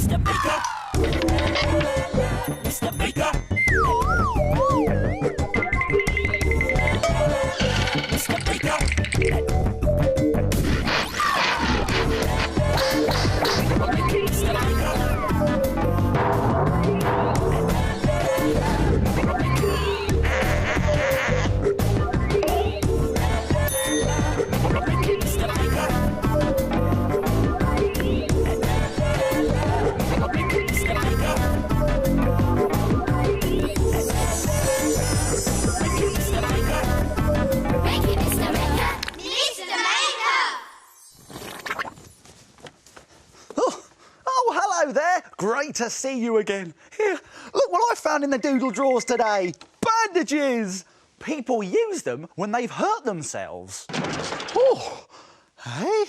Mr. Baker. Mr. Baker. Mr. Baker. Great to see you again. Here, look what I found in the doodle drawers today. Bandages! People use them when they've hurt themselves. Oh, hey?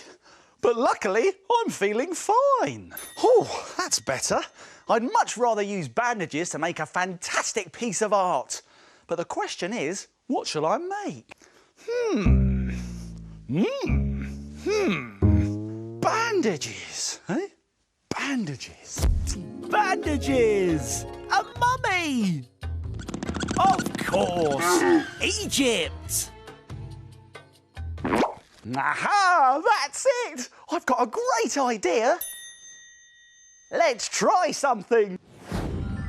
But luckily, I'm feeling fine. Oh, that's better. I'd much rather use bandages to make a fantastic piece of art. But the question is, what shall I make? Bandages, eh? Bandages. Bandages! A mummy! Of course! Egypt! Aha! That's it! I've got a great idea! Let's try something!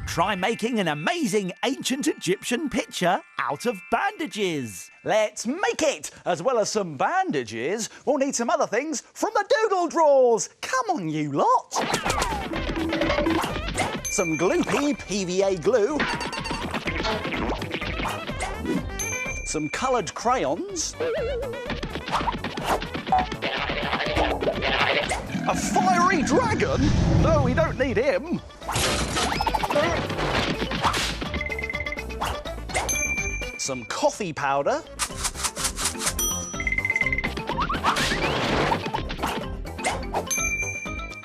Try making an amazing ancient Egyptian picture out of bandages. Let's make it! As well as some bandages, we'll need some other things from the doodle drawers. Come on, you lot! Some gloopy PVA glue. Some coloured crayons. A fiery dragon? No, we don't need him. Some coffee powder.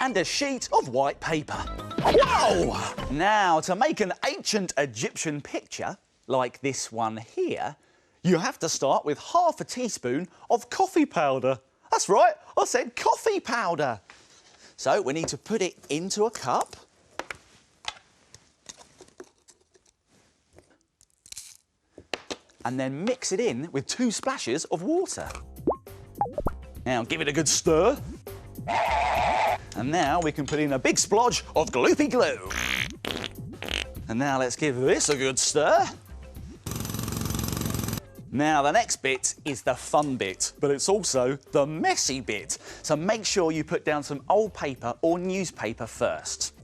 And a sheet of white paper. Whoa! Now, to make an ancient Egyptian picture, like this one here, you have to start with half a teaspoon of coffee powder. That's right, I said coffee powder. So we need to put it into a cup. And then mix it in with 2 splashes of water. Now give it a good stir. And now we can put in a big splodge of gloopy glue. And now let's give this a good stir. Now the next bit is the fun bit, but it's also the messy bit. So make sure you put down some old paper or newspaper first.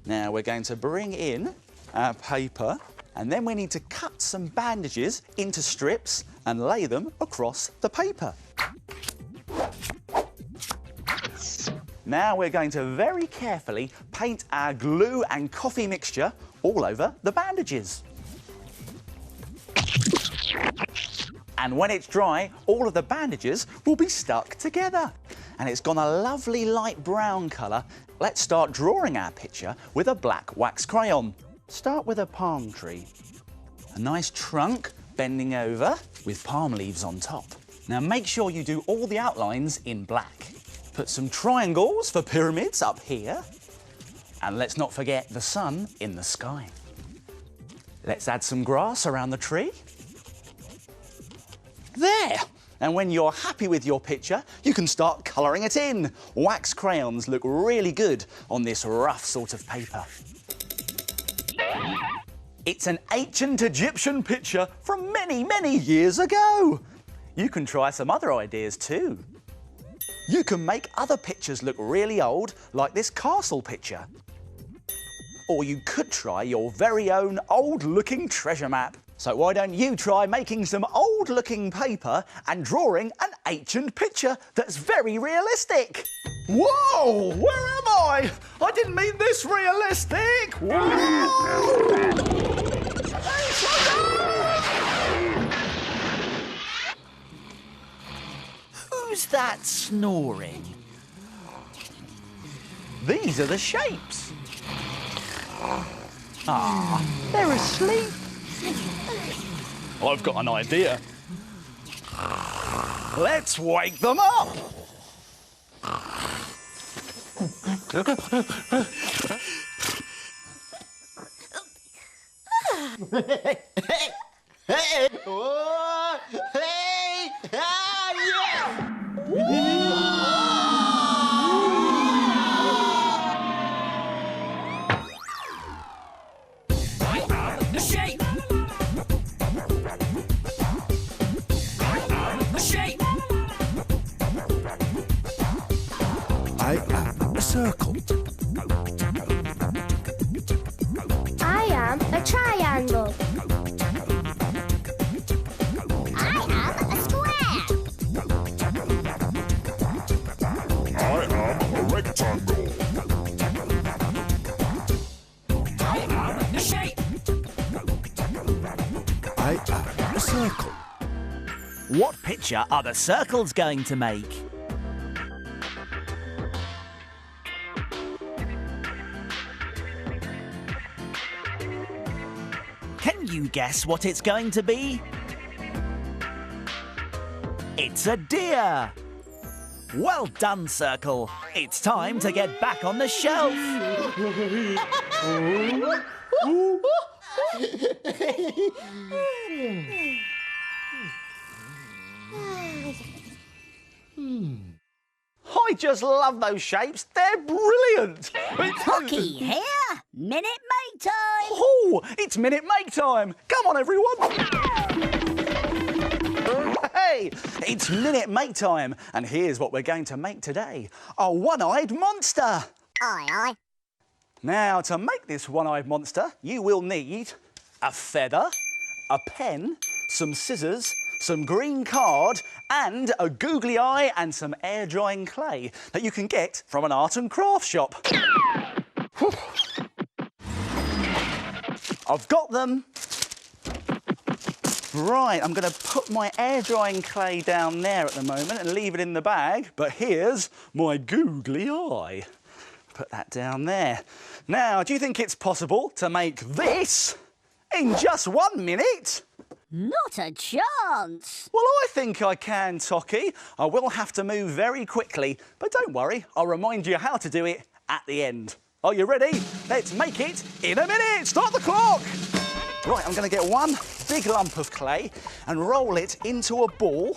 Now we're going to bring in our paper, and then we need to cut some bandages into strips and lay them across the paper. Now we're going to very carefully paint our glue and coffee mixture all over the bandages. And when it's dry, all of the bandages will be stuck together. And it's gone a lovely light brown colour. Let's start drawing our picture with a black wax crayon. Start with a palm tree. A nice trunk bending over with palm leaves on top. Now make sure you do all the outlines in black. Put some triangles for pyramids up here. And let's not forget the sun in the sky. Let's add some grass around the tree. There! And when you're happy with your picture, you can start colouring it in. Wax crayons look really good on this rough sort of paper. It's an ancient Egyptian picture from many, many years ago. You can try some other ideas too. You can make other pictures look really old, like this castle picture. Or you could try your very own old-looking treasure map. So why don't you try making some old-looking paper and drawing an ancient picture that's very realistic? Whoa! Where am I? I didn't mean this realistic! Whoa! Hey, slow down! Who's that snoring? These are the shapes. Ah, they're asleep. I've got an idea. Let's wake them up. I am a circle. I am a triangle. I am a square. I am a rectangle. I am a shape. I am a circle. What picture are the circles going to make? Can you guess what it's going to be? It's a deer! Well done, Circle. It's time to get back on the shelf. I just love those shapes. They're brilliant. Cookie here. Minute Maid time. Oh, it's minute make time. Come on, everyone. Hey, it's minute make time. And here's what we're going to make today. A one-eyed monster. Aye, aye. Now, to make this one-eyed monster, you will need a feather, a pen, some scissors, some green card, and a googly eye and some air-drying clay that you can get from an art and craft shop. I've got them. Right, I'm going to put my air-drying clay down there at the moment and leave it in the bag, but here's my googly eye. Put that down there. Now, do you think it's possible to make this in just 1 minute? Not a chance. Well, I think I can, Tocky. I will have to move very quickly, but don't worry, I'll remind you how to do it at the end. Are you ready? Let's make it in a minute. Start the clock. Right, I'm going to get one big lump of clay and roll it into a ball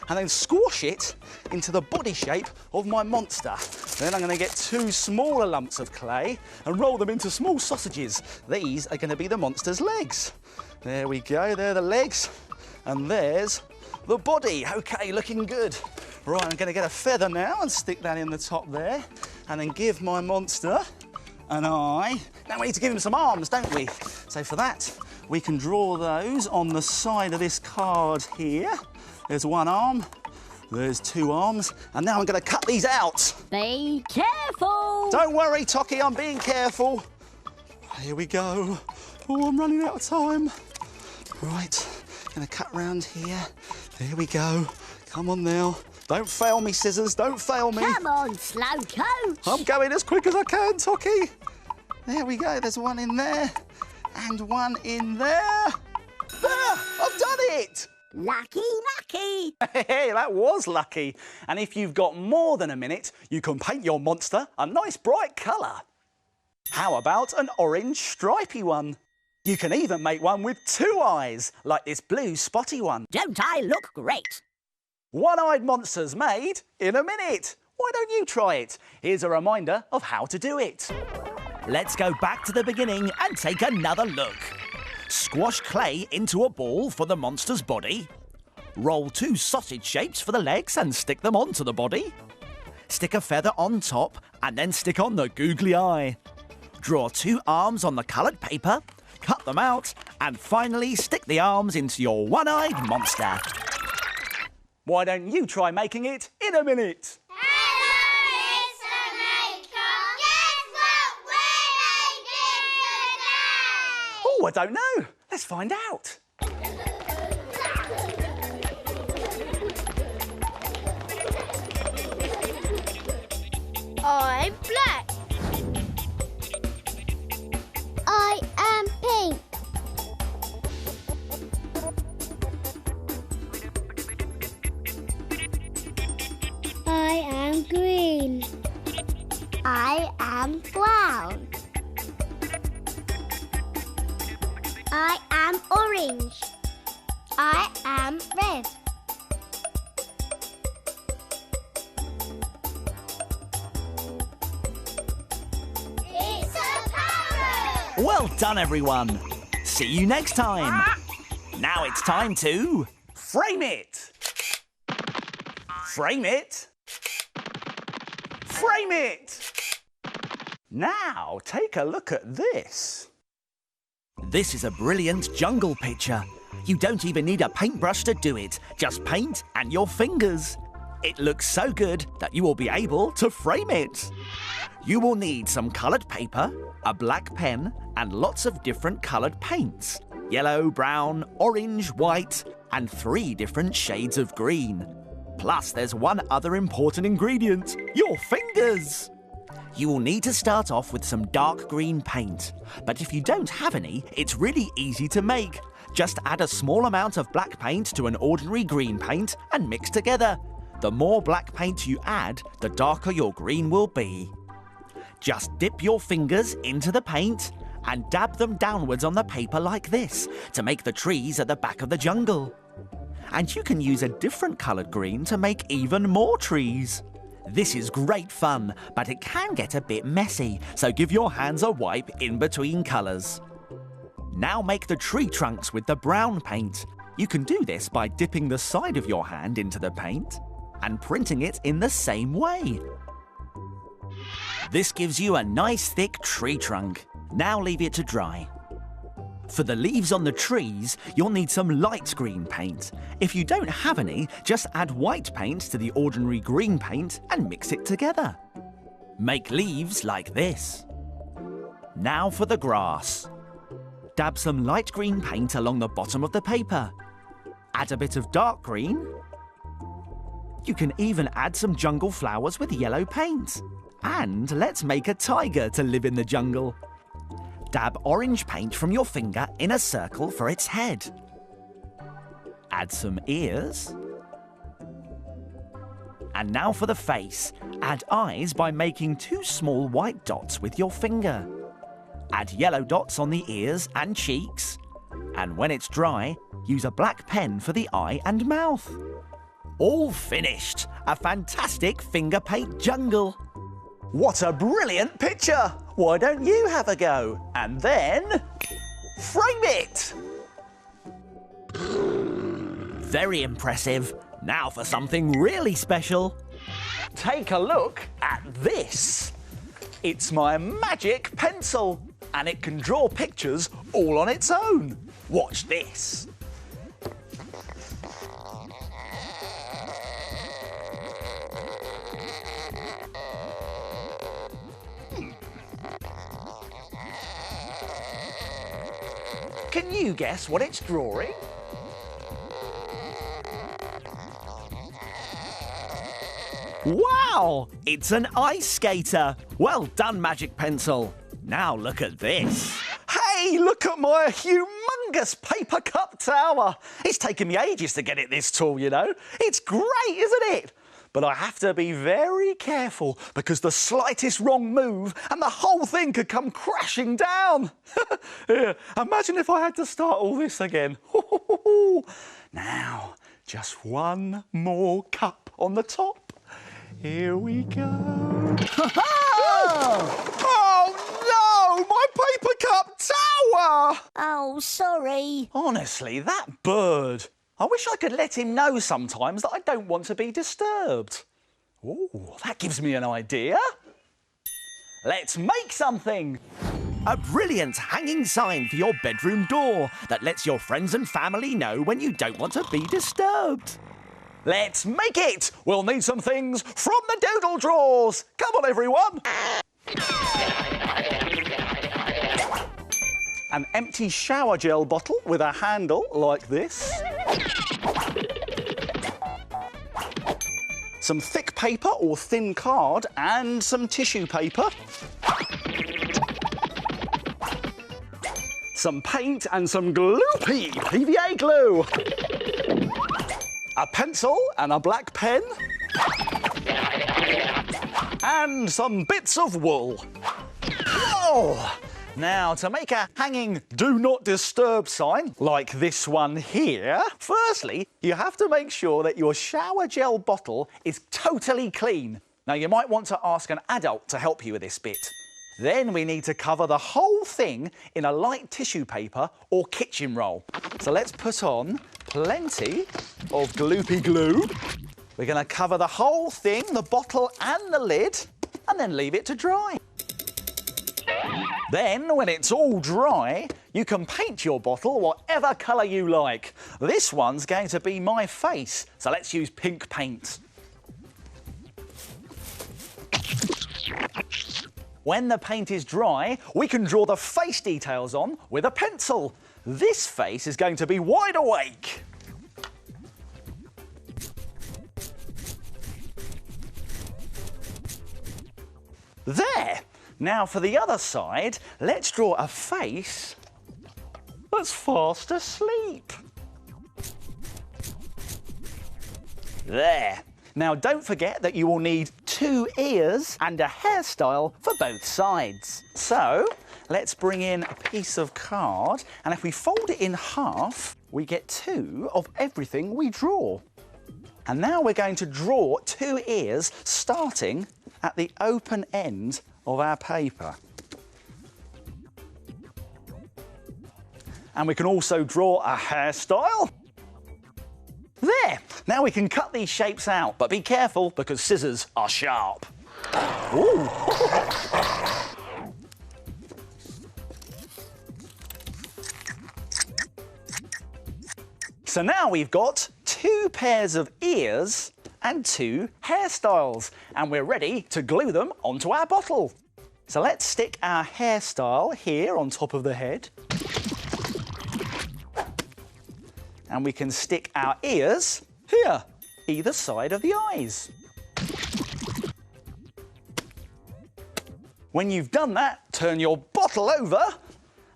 and then squash it into the body shape of my monster. Then I'm going to get two smaller lumps of clay and roll them into small sausages. These are going to be the monster's legs. There we go, there are the legs. And there's the body. OK, looking good. Right, I'm going to get a feather now and stick that in the top there. And then give my monster an eye. Now we need to give him some arms, don't we? So for that, we can draw those on the side of this card here. There's one arm, there's two arms, and now I'm going to cut these out. Be careful. Don't worry, Tocky, I'm being careful. Here we go. Oh, I'm running out of time. Right, going to cut round here. There we go. Come on now. Don't fail me, scissors, don't fail me. Come on, slow coach. I'm going as quick as I can, Tocky. There we go, there's one in there, and one in there. There, I've done it. Lucky, lucky. Hey, that was lucky. And if you've got more than a minute, you can paint your monster a nice bright colour. How about an orange stripy one? You can even make one with two eyes, like this blue spotty one. Don't I look great? One-eyed monsters made in a minute. Why don't you try it? Here's a reminder of how to do it. Let's go back to the beginning and take another look. Squash clay into a ball for the monster's body. Roll two sausage shapes for the legs and stick them onto the body. Stick a feather on top and then stick on the googly eye. Draw two arms on the coloured paper, cut them out, and finally stick the arms into your one-eyed monster. Why don't you try making it in a minute? Hello, Mr. Maker. Guess what we're making today? Oh, I don't know. Let's find out. I'm black. I am pink. I am green. I brown. I am orange. I am red. It's a parrot! Well done, everyone. See you next time. Now it's time to... Frame it! Frame it! Frame it! Now, take a look at this. This is a brilliant jungle picture. You don't even need a paintbrush to do it. Just paint and your fingers. It looks so good that you will be able to frame it. You will need some coloured paper, a black pen, and lots of different coloured paints. Yellow, brown, orange, white, and 3 different shades of green. Plus, there's one other important ingredient, your fingers. You will need to start off with some dark green paint. But if you don't have any, it's really easy to make. Just add a small amount of black paint to an ordinary green paint and mix together. The more black paint you add, the darker your green will be. Just dip your fingers into the paint and dab them downwards on the paper like this to make the trees at the back of the jungle. And you can use a different coloured green to make even more trees. This is great fun, but it can get a bit messy, so give your hands a wipe in between colours. Now make the tree trunks with the brown paint. You can do this by dipping the side of your hand into the paint and printing it in the same way. This gives you a nice thick tree trunk. Now leave it to dry. For the leaves on the trees, you'll need some light green paint. If you don't have any, just add white paint to the ordinary green paint and mix it together. Make leaves like this. Now for the grass. Dab some light green paint along the bottom of the paper. Add a bit of dark green. You can even add some jungle flowers with yellow paint. And let's make a tiger to live in the jungle. Dab orange paint from your finger in a circle for its head. Add some ears. And now for the face. Add eyes by making 2 small white dots with your finger. Add yellow dots on the ears and cheeks. And when it's dry, use a black pen for the eye and mouth. All finished! A fantastic finger paint jungle! What a brilliant picture! Why don't you have a go? And then... frame it! Very impressive. Now for something really special. Take a look at this. It's my magic pencil, and it can draw pictures all on its own. Watch this. Can you guess what it's drawing? Wow! It's an ice skater. Well done, Magic Pencil. Now look at this. Hey, look at my humongous paper cup tower. It's taken me ages to get it this tall, you know. It's great, isn't it? But I have to be very careful because the slightest wrong move and the whole thing could come crashing down. Yeah, imagine if I had to start all this again. Now, just one more cup on the top. Here we go. Oh no! My paper cup tower! Oh, sorry. Honestly, that bird. I wish I could let him know sometimes that I don't want to be disturbed. Oh, that gives me an idea. Let's make something. A brilliant hanging sign for your bedroom door that lets your friends and family know when you don't want to be disturbed. Let's make it. We'll need some things from the doodle drawers. Come on, everyone. An empty shower gel bottle with a handle like this. Some thick paper or thin card and some tissue paper. Some paint and some gloopy PVA glue. A pencil and a black pen. And some bits of wool. Oh! Now, to make a hanging do not disturb sign, like this one here, firstly, you have to make sure that your shower gel bottle is totally clean. Now, you might want to ask an adult to help you with this bit. Then we need to cover the whole thing in a light tissue paper or kitchen roll. So let's put on plenty of gloopy glue. We're going to cover the whole thing, the bottle and the lid, and then leave it to dry. Then, when it's all dry, you can paint your bottle whatever colour you like. This one's going to be my face, so let's use pink paint. When the paint is dry, we can draw the face details on with a pencil. This face is going to be wide awake. There! Now for the other side, let's draw a face that's fast asleep. There. Now don't forget that you will need 2 ears and a hairstyle for both sides. So let's bring in a piece of card, and if we fold it in half, we get 2 of everything we draw. And now we're going to draw 2 ears starting at the open end of our paper. And we can also draw a hairstyle. There! Now we can cut these shapes out, but be careful because scissors are sharp. Ooh. So now we've got 2 pairs of ears and 2 hairstyles, and we're ready to glue them onto our bottle. So let's stick our hairstyle here on top of the head. And we can stick our ears here, either side of the eyes. When you've done that, turn your bottle over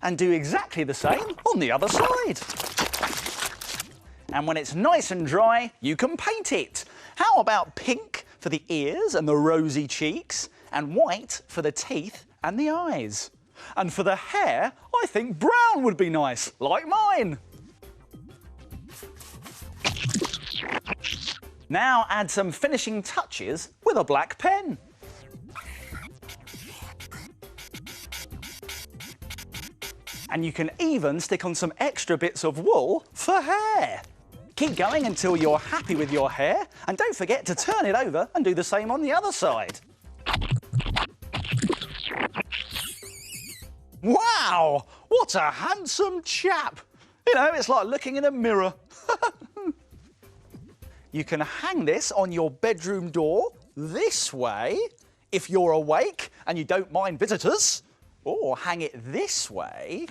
and do exactly the same on the other side. And when it's nice and dry, you can paint it. How about pink for the ears and the rosy cheeks, and white for the teeth and the eyes? And for the hair, I think brown would be nice, like mine. Now add some finishing touches with a black pen. And you can even stick on some extra bits of wool for hair. Keep going until you're happy with your hair, and don't forget to turn it over and do the same on the other side. Wow, what a handsome chap. You know, it's like looking in a mirror. You can hang this on your bedroom door this way if you're awake and you don't mind visitors, or hang it this way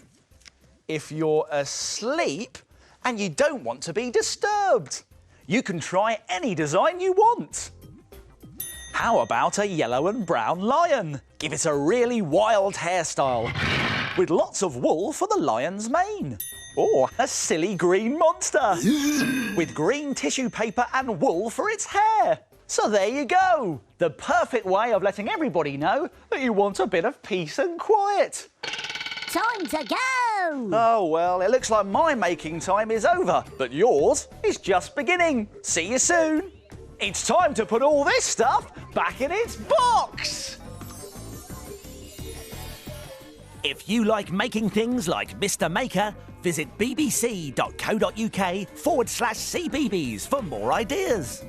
if you're asleep and you don't want to be disturbed. You can try any design you want. How about a yellow and brown lion? Give it a really wild hairstyle with lots of wool for the lion's mane. Or a silly green monster with green tissue paper and wool for its hair. So there you go. The perfect way of letting everybody know that you want a bit of peace and quiet. Time to go! Oh, well, it looks like my making time is over, but yours is just beginning. See you soon. It's time to put all this stuff back in its box. If you like making things like Mr. Maker, visit bbc.co.uk/cbbs for more ideas.